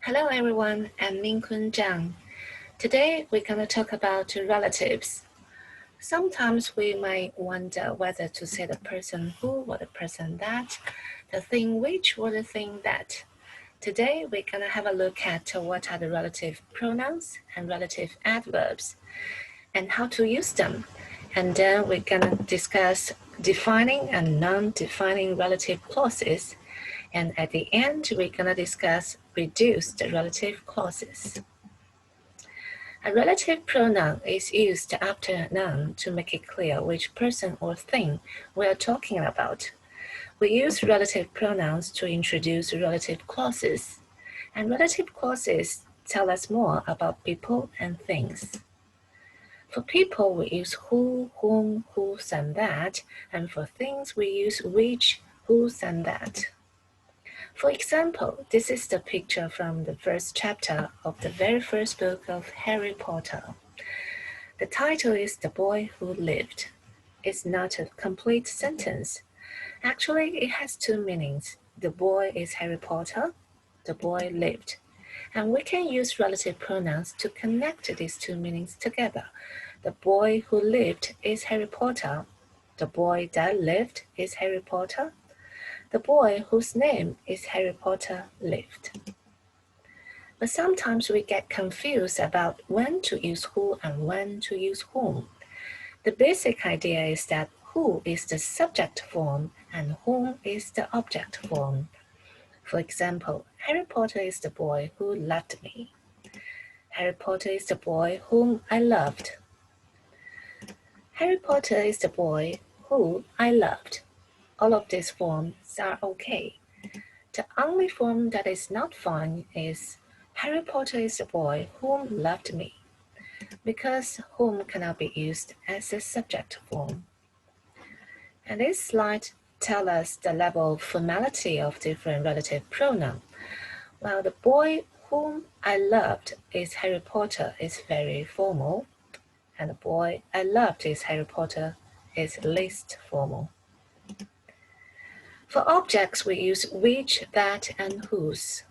Hello everyone, I'm Mingkun Zhang. Today we're going to talk about relatives. Sometimes we might wonder whether to say the person who or the person that, the thing which or the thing that. Today we're going to have a look at what are the relative pronouns and relative adverbs and how to use them. And then we're going to discuss defining and non-defining relative clauses. And at the end, we're going to discuss reduced relative clauses. A relative pronoun is used after a noun to make it clear which person or thing we are talking about. We use relative pronouns to introduce relative clauses, and relative clauses tell us more about people and things. For people, we use who, whom, whose, and that, and for things, we use which, whose, and that. For example, this is the picture from the first chapter of the very first book of Harry Potter. The title is The Boy Who Lived. It's not a complete sentence. Actually, it has two meanings. The boy is Harry Potter, the boy lived. And we can use relative pronouns to connect these two meanings together. The boy who lived is Harry Potter. The boy that lived is Harry Potter. The boy whose name is Harry Potter lived. But sometimes we get confused about when to use who and when to use whom. The basic idea is that who is the subject form and whom is the object form. For example, Harry Potter is the boy who loved me. Harry Potter is the boy whom I loved. Harry Potter is the boy who I loved. All of these forms are okay. The only form that is not fine is Harry Potter is the boy whom loved me, because whom cannot be used as a subject form. And this slide tells us the level of formality of different relative pronouns. While the boy whom I loved is Harry Potter is very formal, and the boy I loved is Harry Potter is least formal. For objects, we use which, that, and whose.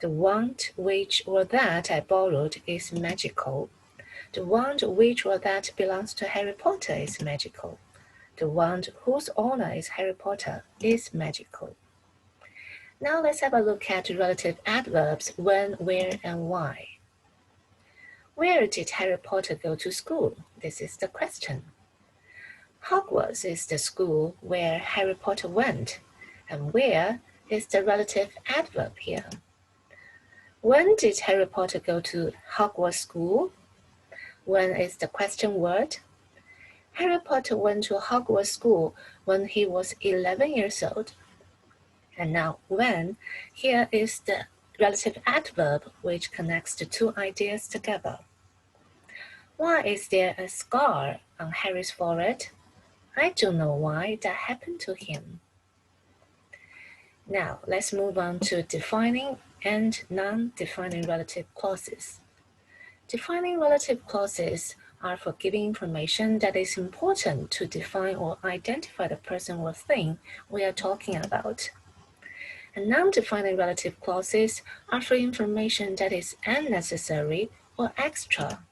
The want, which, or that I borrowed is magical. The want, which, or that belongs to Harry Potter is magical. The want whose owner is Harry Potter is magical. Now let's have a look at relative adverbs when, where, and why. Where did Harry Potter go to school? This is the question. Hogwarts is the school where Harry Potter went, and where is the relative adverb here. When did Harry Potter go to Hogwarts school? When is the question word. Harry Potter went to Hogwarts school when he was 11 years old. And now when, here is the relative adverb which connects the two ideas together. Why is there a scar on Harry's forehead? I don't know why that happened to him. Now, let's move on to defining and non-defining relative clauses. Defining relative clauses are for giving information that is important to define or identify the person or thing we are talking about. And non-defining relative clauses are for information that is unnecessary or extra.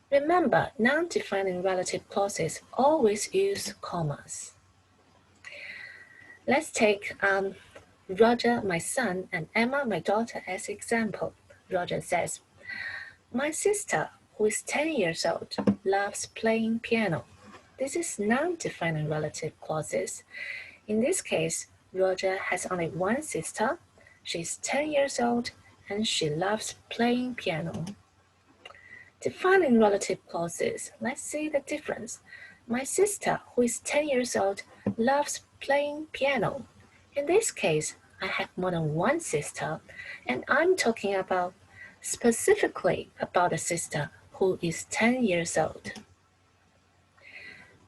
Remember, non-defining relative clauses always use commas. Let's take Roger, my son, and Emma, my daughter, as example. Roger says, my sister, who is 10 years old, loves playing piano. This is non-defining relative clauses. In this case, Roger has only one sister. She's 10 years old, and she loves playing piano. Defining relative clauses, let's see the difference. My sister, who is 10 years old, loves playing piano. In this case, I have more than one sister, and I'm talking about specifically about a sister who is 10 years old.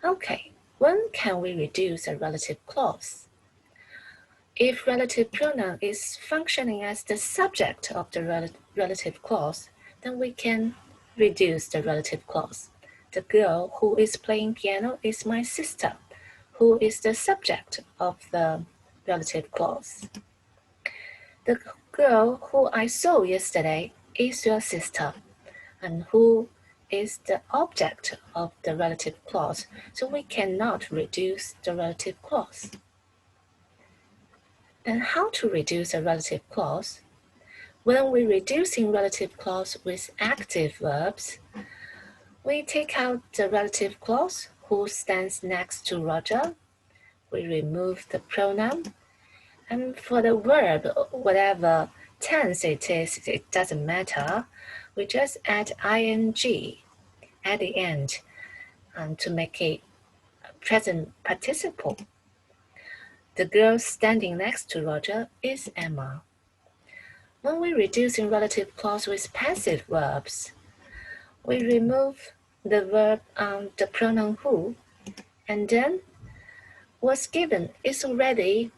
Okay, when can we reduce a relative clause? If relative pronoun is functioning as the subject of the relative clause, then we can reduce the relative clause. The girl who is playing piano is my sister, who is the subject of the relative clause. The girl who I saw yesterday is your sister, and who is the object of the relative clause, so we cannot reduce the relative clause. Then how to reduce a relative clause? When we're reducing relative clause with active verbs, we take out the relative clause who stands next to Roger. We remove the pronoun. And for the verb, whatever tense it is, it doesn't matter. We just add ing at the end to make it present participle. The girl standing next to Roger is Emma. When we reduce in relative clause with passive verbs, we remove the verb the pronoun who, and then what's given is already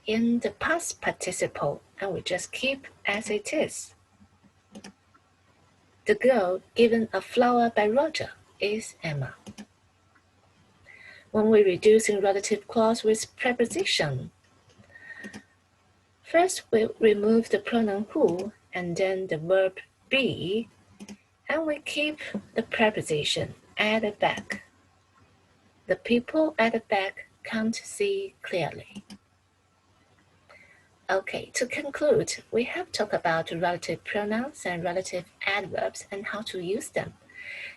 in the past participle, and we just keep as it is. The girl given a flower by Roger is Emma. When we reduce in relative clause with preposition, first we remove the pronoun who and then the verb be, and we keep the preposition at the back. The people at the back can't see clearly. Okay, to conclude, we have talked about relative pronouns and relative adverbs and how to use them.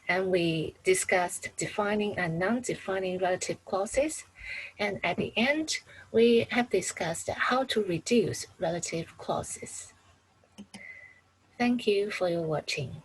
And we discussed defining and non-defining relative clauses. And at the end, we have discussed how to reduce relative clauses. Thank you for your watching.